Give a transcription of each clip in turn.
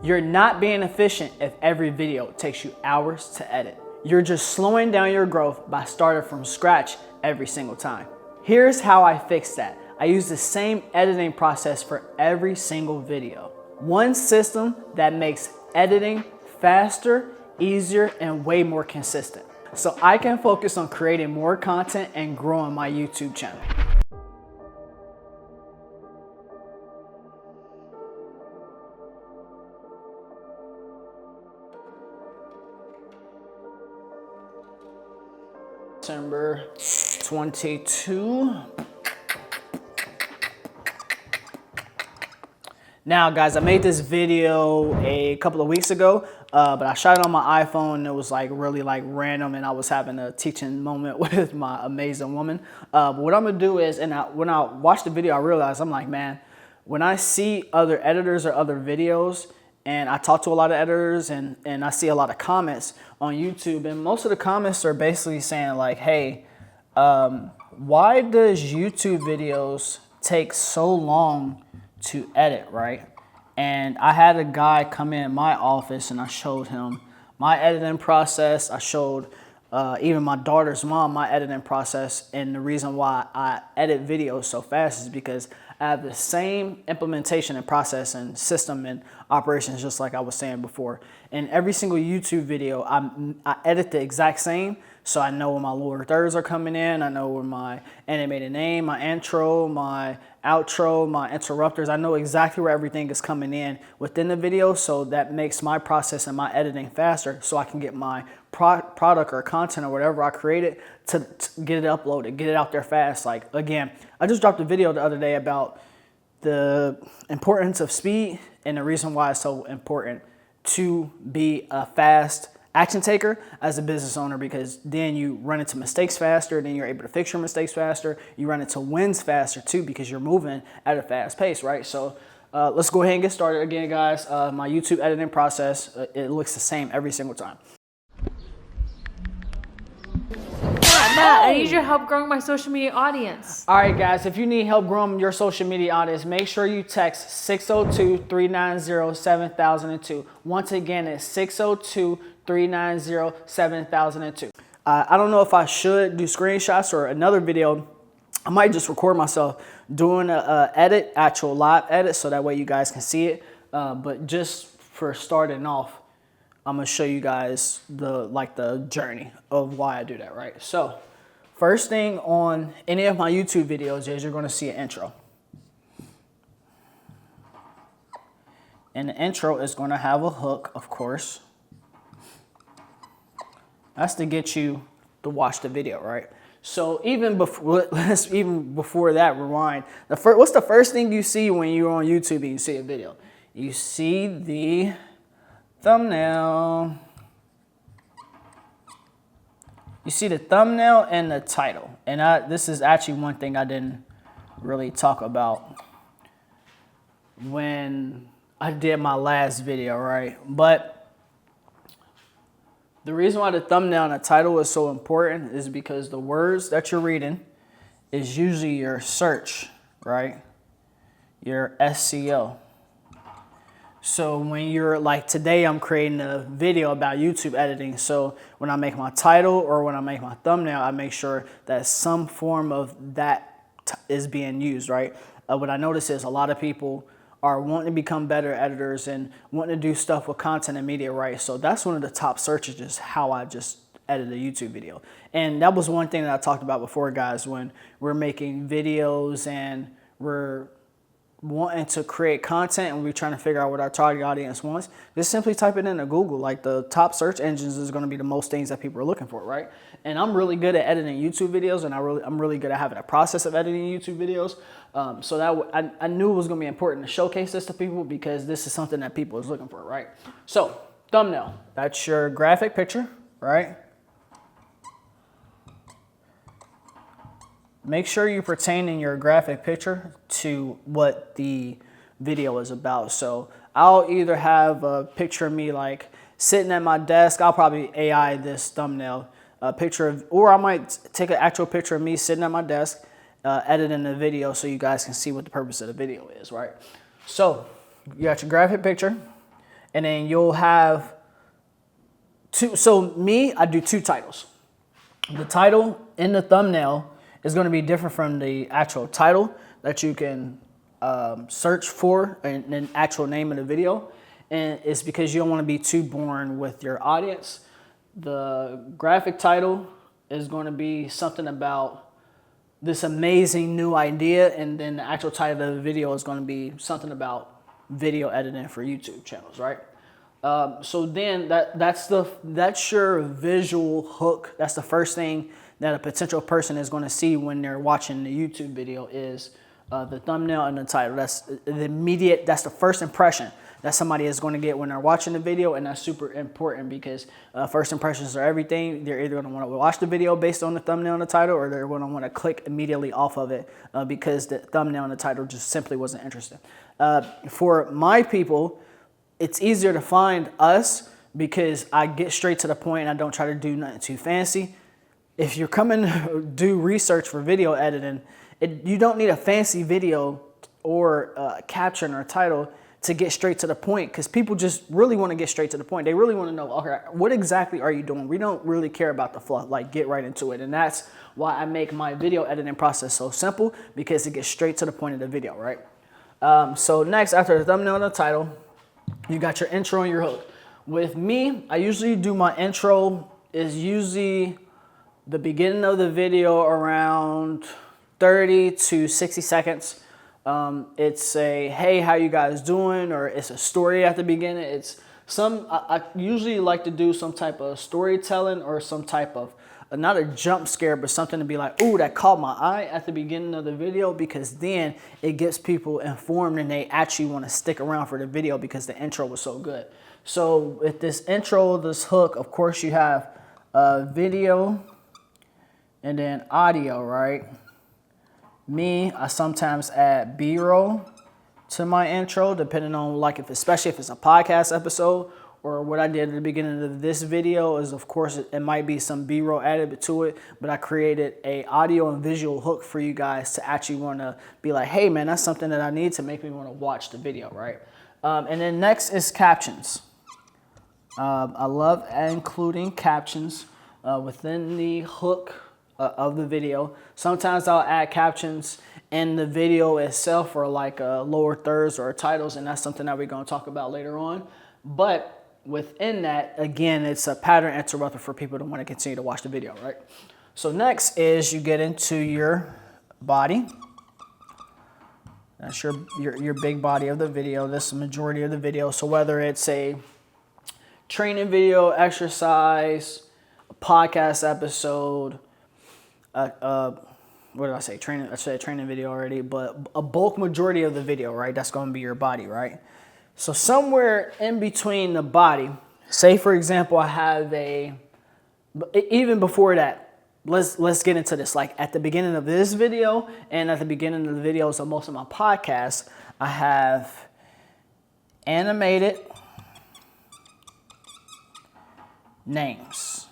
You're not being efficient if every video takes you hours to edit. You're just slowing down your growth by starting from scratch every single time. Here's how I fix that. I use the same editing process for every single video. One system that makes editing faster, easier, and way more consistent. So I can focus on creating more content and growing my YouTube channel. December 22. Now guys, I made this video a couple of weeks ago, but I shot it on my iPhone. It was like really like random, and I was having a teaching moment with my amazing woman. But what I'm gonna do is, when I watched the video, I realized, I'm like, man, when I see other editors or other videos, and I talk to a lot of editors, and I see a lot of comments on YouTube, and most of the comments are basically saying like, hey, why does YouTube videos take so long to edit, right? And I had a guy come in my office, and I showed him my editing process. I showed even my daughter's mom my editing process, and the reason why I edit videos so fast is because I have the same implementation and process and system and operations, just like I was saying before. In every single YouTube video, I edit the exact same, so I know when my lower thirds are coming in, I know when my animated name, my intro, my outro, my interrupters, I know exactly where everything is coming in within the video, so that makes my process and my editing faster, so I can get my product or content or whatever I created to get it uploaded, get it out there fast. Like, again, I just dropped a video the other day about the importance of speed and the reason why it's so important to be a fast action taker as a business owner, because then you run into mistakes faster, then you're able to fix your mistakes faster, you run into wins faster too, because you're moving at a fast pace, right? So let's go ahead and get started again, guys. My YouTube editing process, it looks the same every single time. Matt, I need your help growing my social media audience. All right, guys, if you need help growing your social media audience, make sure you text 602-390-7002. Once again, it's 602-390-7002. I don't know if I should do screenshots or another video. I might just record myself doing a edit, actual live edit, so that way you guys can see it. But just for starting off, I'm gonna show you guys the journey of why I do that, right? So first thing on any of my YouTube videos is you're gonna see an intro. And the intro is gonna have a hook, of course. That's to get you to watch the video, right? So even before that, rewind. What's the first thing you see when you're on YouTube and you see a video? You see the thumbnail. You see the thumbnail and the title. And this is actually one thing I didn't really talk about when I did my last video, right? But the reason why the thumbnail and the title is so important is because the words that you're reading is usually your search, right? Your SEO. So when you're like, today I'm creating a video about YouTube editing. So when I make my title or when I make my thumbnail, I make sure that some form of that is being used, right? What I notice is a lot of people are wanting to become better editors and wanting to do stuff with content and media, right? So that's one of the top searches, is how I just edit a YouTube video. And that was one thing that I talked about before, guys, when we're making videos and we're wanting to create content and we're trying to figure out what our target audience wants, just simply type it into Google. Like, the top search engines is going to be the most things that people are looking for, right? And I'm really good at editing YouTube videos, and I'm really good at having a process of editing YouTube videos. So that I knew it was going to be important to showcase this to people, because this is something that people is looking for, right? So thumbnail, that's your graphic picture, right? Make sure you pertain in your graphic picture to what the video is about. So I'll either have a picture of me like sitting at my desk. I'll probably AI this thumbnail, a picture of, or I might take an actual picture of me sitting at my desk, editing the video, so you guys can see what the purpose of the video is, right? So you got your graphic picture. And then you'll have two. So me, I do two titles. The title in the thumbnail is going to be different from the actual title that you can search for and the actual name of the video. And it's because you don't want to be too boring with your audience. The graphic title is going to be something about this amazing new idea, and then the actual title of the video is going to be something about video editing for YouTube channels, right? So then that's your visual hook. That's the first thing that a potential person is going to see when they're watching the YouTube video is the thumbnail and the title. That's the first impression that somebody is going to get when they're watching the video, and that's super important because first impressions are everything. They're either going to want to watch the video based on the thumbnail and the title, or they're going to want to click immediately off of it because the thumbnail and the title just simply wasn't interesting. For my people, it's easier to find us because I get straight to the point and I don't try to do nothing too fancy. If you're coming to do research for video editing, you don't need a fancy video or caption or title to get straight to the point, because people just really want to get straight to the point. They really want to know, okay, what exactly are you doing? We don't really care about the fluff, like get right into it. And that's why I make my video editing process so simple, because it gets straight to the point of the video, right? So next, after the thumbnail and the title, you got your intro and your hook. With me, I usually do my intro is usually the beginning of the video around 30 to 60 seconds. It's a, hey, how you guys doing? Or it's a story at the beginning. It's I usually like to do some type of storytelling or some type of, not a jump scare, but something to be like, ooh, that caught my eye at the beginning of the video, because then it gets people informed and they actually want to stick around for the video because the intro was so good. So with this intro, this hook, of course you have video and then audio, right? Me, I sometimes add B-roll to my intro, depending on especially if it's a podcast episode, or what I did at the beginning of this video is, of course, it might be some B-roll added to it, but I created a audio and visual hook for you guys to actually want to be like, hey man, that's something that I need to make me want to watch the video, right? And then next is captions. I love including captions within the hook of the video. Sometimes I'll add captions in the video itself, or like lower thirds or titles, and that's something that we're going to talk about later on. But within that, again, it's a pattern interrupter for people to want to continue to watch the video, right? So next is you get into your body. That's your big body of the video. This is the majority of the video. So whether it's a training video, exercise, a podcast episode, what did I say? I said a training video already, but a bulk majority of the video, right? That's going to be your body, right? So somewhere in between the body, say for example, I have even before that, let's get into this. Like at the beginning of this video and at the beginning of the videos of most of my podcasts, I have animated names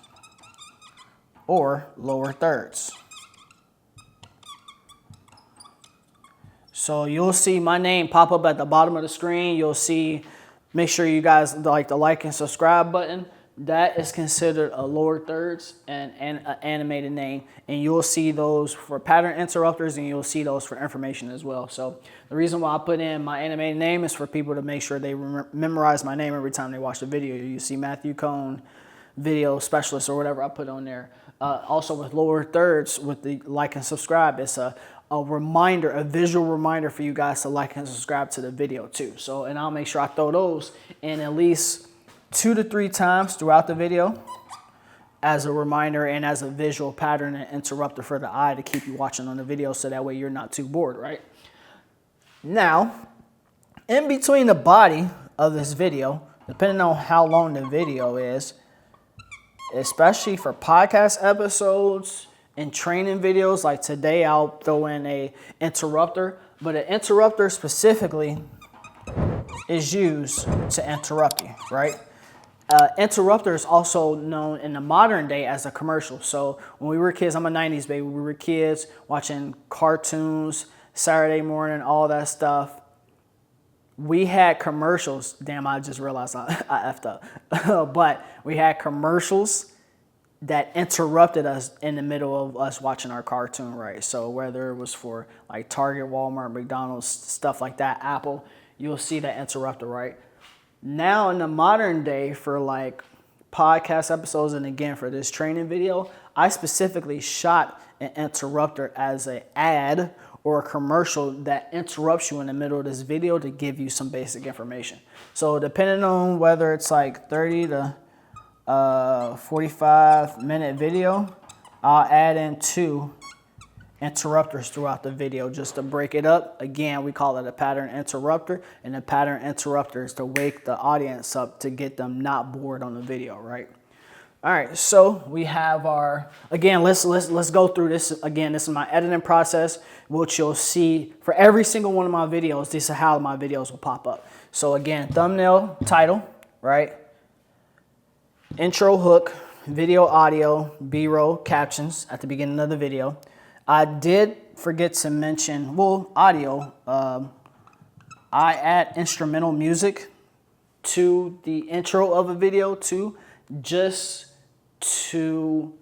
or lower thirds. So you'll see my name pop up at the bottom of the screen. You'll see, make sure you guys like the like and subscribe button. That is considered a lower thirds and an animated name. And you'll see those for pattern interrupters, and you'll see those for information as well. So the reason why I put in my animated name is for people to make sure they memorize my name every time they watch the video. You see Matthew Cone, video specialist, or whatever I put on there. Also with lower thirds, with the like and subscribe, it's a reminder, a visual reminder for you guys to like and subscribe to the video too. So, and I'll make sure I throw those in at least 2 to 3 times throughout the video as a reminder and as a visual pattern and interrupter for the eye to keep you watching on the video, so that way you're not too bored, right? Now, in between the body of this video, depending on how long the video is, especially for podcast episodes and training videos, like today I'll throw in a interrupter, but an interrupter specifically is used to interrupt you, right? Interrupter is also known in the modern day as a commercial. So when we were kids, I'm a 90s baby, we were kids watching cartoons, Saturday morning, all that stuff. we had commercials. Damn, I just realized I effed up. But we had commercials that interrupted us in the middle of us watching our cartoon, right? So whether it was for like Target, Walmart, McDonald's, stuff like that, Apple, you'll see that interrupter, right? Now in the modern day, for like podcast episodes, and again for this training video, I specifically shot an interrupter as an ad or a commercial that interrupts you in the middle of this video to give you some basic information. So depending on whether it's like 30 to 45-minute video, I'll add in 2 interrupters throughout the video just to break it up. Again, we call it a pattern interrupter, and the pattern interrupter is to wake the audience up to get them not bored on the video, right? All right, so we have our, again, let's go through this. Again, this is my editing process, which you'll see for every single one of my videos. This is how my videos will pop up. So again, thumbnail, title, right? Intro, hook, video, audio, B-roll, captions at the beginning of the video. I did forget to mention, well, audio. I add instrumental music to the intro of a video too, just to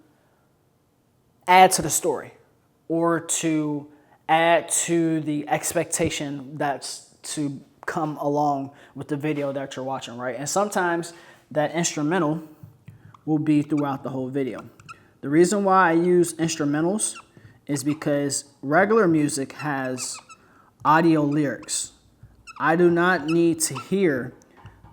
add to the story or to add to the expectation that's to come along with the video that you're watching, right? And sometimes that instrumental will be throughout the whole video. The reason why I use instrumentals is because regular music has audio lyrics. I do not need to hear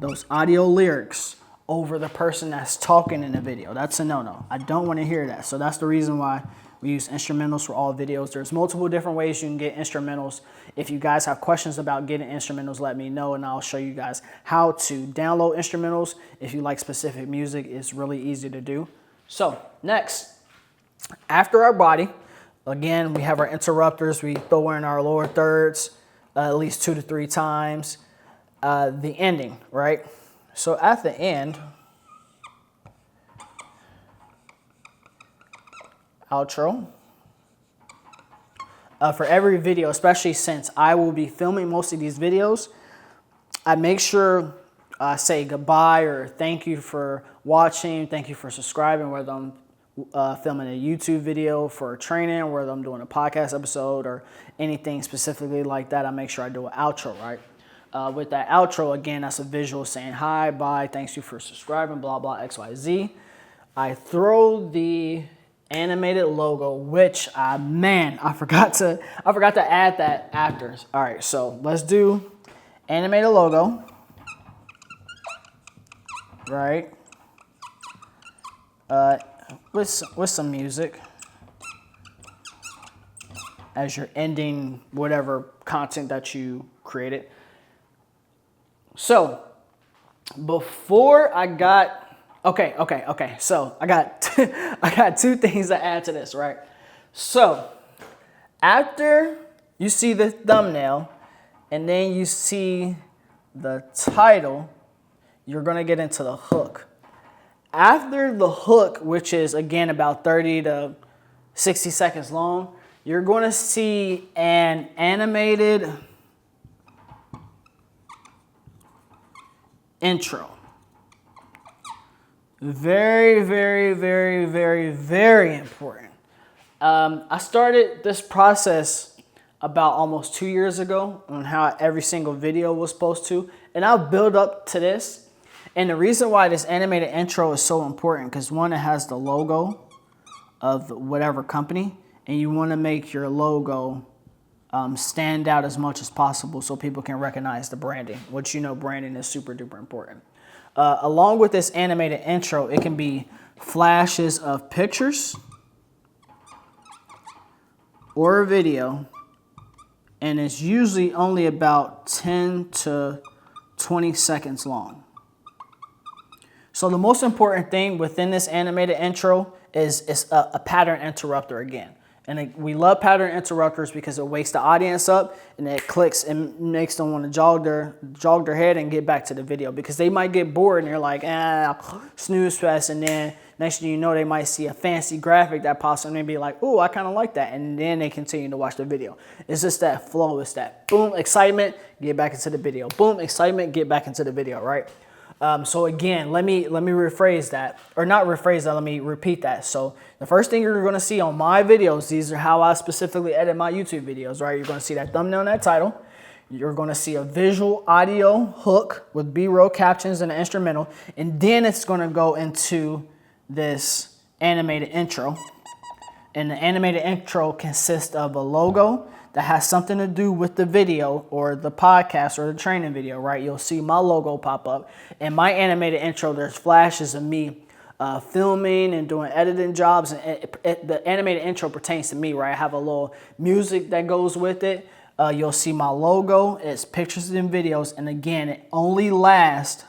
those audio lyrics over the person that's talking in the video. That's a no-no. I don't want to hear that. So that's the reason why we use instrumentals for all videos. There's multiple different ways you can get instrumentals. If you guys have questions about getting instrumentals, let me know and I'll show you guys how to download instrumentals. If you like specific music, it's really easy to do. So next, after our body, again, we have our interrupters. We throw in our lower thirds at least 2 to 3 times. The ending, right? So at the end, outro. For every video, especially since I will be filming most of these videos, I make sure I say goodbye or thank you for watching, thank you for subscribing, whether I'm filming a YouTube video for training, whether I'm doing a podcast episode or anything specifically like that. I make sure I do an outro, right? With that outro, again, that's a visual saying hi, bye, thanks you for subscribing, blah, blah, XYZ. I throw the animated logo, which I forgot to add that after. All right, so let's do animated logo, right? With some music as you're ending whatever content that you created. So before I got, okay. So I got I got 2 things to add to this, right? So after you see the thumbnail and then you see the title, you're gonna get into the hook. After the hook, which is again about 30 to 60 seconds long, you're going to see an animated intro. Very, very, very, very, very important. I started this process about almost 2 years ago on how every single video was supposed to, and I'll build up to this. And the reason why this animated intro is so important, because one, it has the logo of whatever company, and you want to make your logo stand out as much as possible so people can recognize the branding, which you know branding is super duper important. Along with this animated intro, it can be flashes of pictures or a video, and it's usually only about 10 to 20 seconds long. So the most important thing within this animated intro is a pattern interrupter again. And we love pattern interrupters because it wakes the audience up and it clicks and makes them want to jog their head and get back to the video, because they might get bored and they're like, snooze fest. And then next thing you know, they might see a fancy graphic that pops up and be like, oh, I kind of like that. And then they continue to watch the video. It's just that flow. It's that boom, excitement, get back into the video. Boom, excitement, get back into the video, right? So again, let me rephrase that, or not rephrase that, let me repeat that. So the first thing you're going to see on my videos, these are how I specifically edit my YouTube videos, right? You're going to see that thumbnail and that title. You're going to see a visual audio hook with B-roll captions and an instrumental. And then it's going to go into this animated intro. And the animated intro consists of a logo that has something to do with the video or the podcast or the training video, right? You'll see my logo pop up. In my animated intro, there's flashes of me filming and doing editing jobs. And the animated intro pertains to me, right? I have a little music that goes with it. You'll see my logo. It's pictures and videos. And again, it only lasts,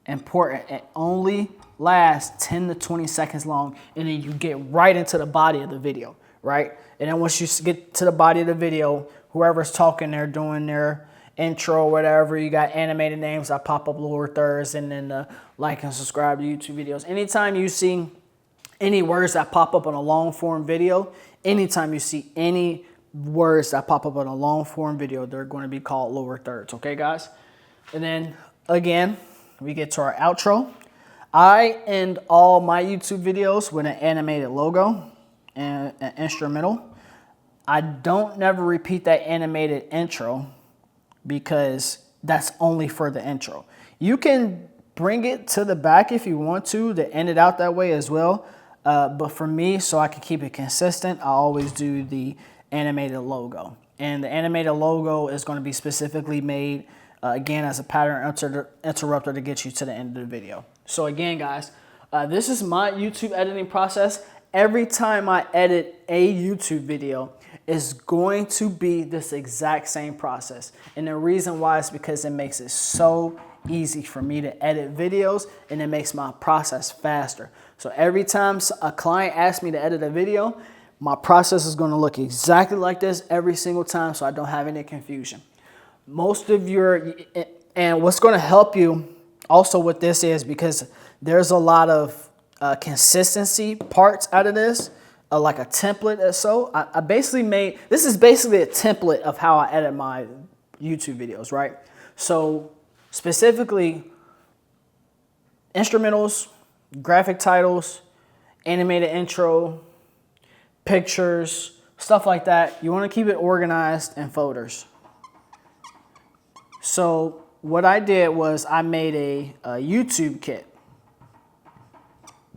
important, it only lasts 10 to 20 seconds long. And then you get right into the body of the video, right? And then once you get to the body of the video, whoever's talking, they're doing their intro or whatever, you got animated names that pop up lower thirds, and then the like and subscribe to YouTube videos. Anytime you see any words that pop up on a long form video, anytime you see any words that pop up on a long form video, they're going to be called lower thirds. Okay, guys? And then again, we get to our outro. I end all my YouTube videos with an animated logo and an instrumental. I don't never repeat that animated intro because that's only for the intro. You can bring it to the back if you want to end it out that way as well. But for me, so I can keep it consistent, I always do the animated logo. And the animated logo is going to be specifically made, again, as a pattern interrupter to get you to the end of the video. So again, guys, this is my YouTube editing process. Every time I edit a YouTube video, it's going to be this exact same process. And the reason why is because it makes it so easy for me to edit videos, and it makes my process faster. So every time a client asks me to edit a video, my process is going to look exactly like this every single time, so I don't have any confusion. And what's going to help you also with this is because there's a lot of consistency parts out of this, like a template. So I basically made, this is basically a template of how I edit my YouTube videos, right? So specifically instrumentals, graphic titles, animated intro, pictures, stuff like that. You want to keep it organized in folders. So what I did was I made a YouTube kit,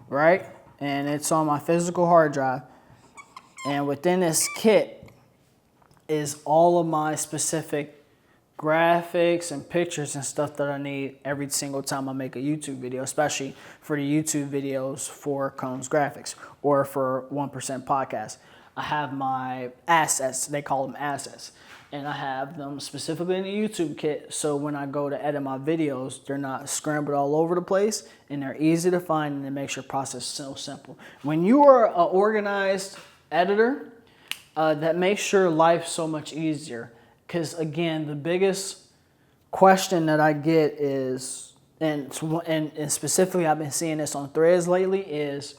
right? And it's on my physical hard drive. And within this kit is all of my specific graphics and pictures and stuff that I need every single time I make a YouTube video, especially for the YouTube videos for conesgraphix or for 1% podcast. I have my assets, they call them assets, and I have them specifically in the YouTube kit, so when I go to edit my videos, they're not scrambled all over the place, and they're easy to find, and it makes your process so simple. When you are an organized editor, that makes your life so much easier, because again, the biggest question that I get is, and specifically I've been seeing this on Threads lately, is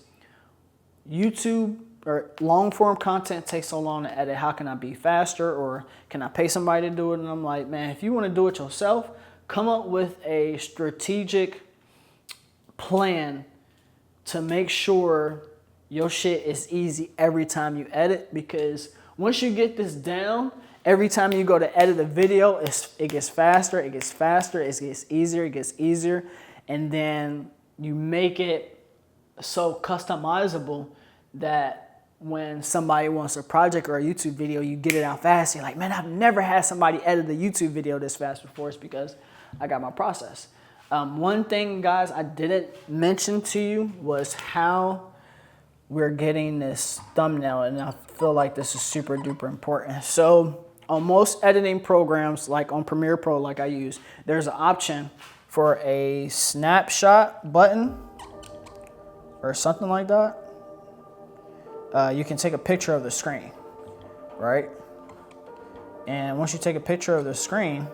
YouTube or long form content takes so long to edit. How can I be faster, or can I pay somebody to do it? And I'm like, man, if you want to do it yourself, come up with a strategic plan to make sure your shit is easy every time you edit, because once you get this down, every time you go to edit a video, it gets faster, it gets faster, it gets easier, it gets easier, and then you make it so customizable that when somebody wants a project or a YouTube video, you get it out fast. You're like, man, I've never had somebody edit a YouTube video this fast before. It's because I got my process. One thing, guys, I didn't mention to you was how we're getting this thumbnail, and I feel like this is super duper important. So on most editing programs, like on Premiere Pro, like I use, there's an option for a snapshot button or something like that. You can take a picture of the screen, right? And once you take a picture of the screen,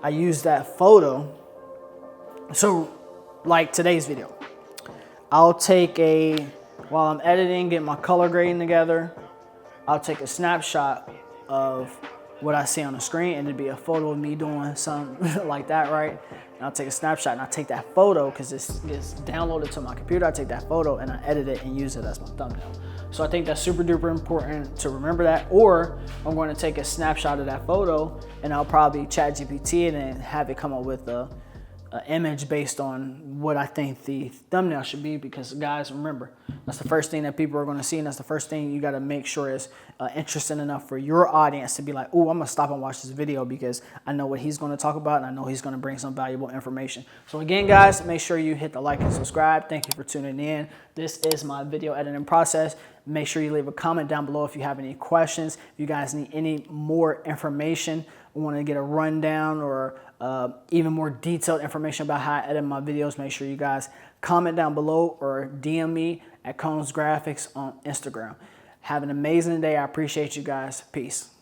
I use that photo. So like today's video, I'll take while I'm editing, get my color grading together, I'll take a snapshot of what I see on the screen, and it'd be a photo of me doing something like that, right? And I'll take a snapshot and I take that photo because it gets downloaded to my computer. I take that photo and I edit it and use it as my thumbnail. So I think that's super duper important to remember that. Or I'm going to take a snapshot of that photo and I'll probably chat GPT it and have it come up with an image based on what I think the thumbnail should be, because guys, remember, that's the first thing that people are going to see, and that's the first thing you got to make sure is interesting enough for your audience to be like, oh, I'm gonna stop and watch this video because I know what he's going to talk about and I know he's going to bring some valuable information. So again, guys, make sure you hit the like and subscribe. Thank you for tuning in. This is my video editing process. Make sure you leave a comment down below if you have any questions. If you guys need any more information, want to get a rundown or even more detailed information about how I edit my videos, make sure you guys comment down below or DM me at conesgraphix on Instagram. Have an amazing day. I appreciate you guys. Peace.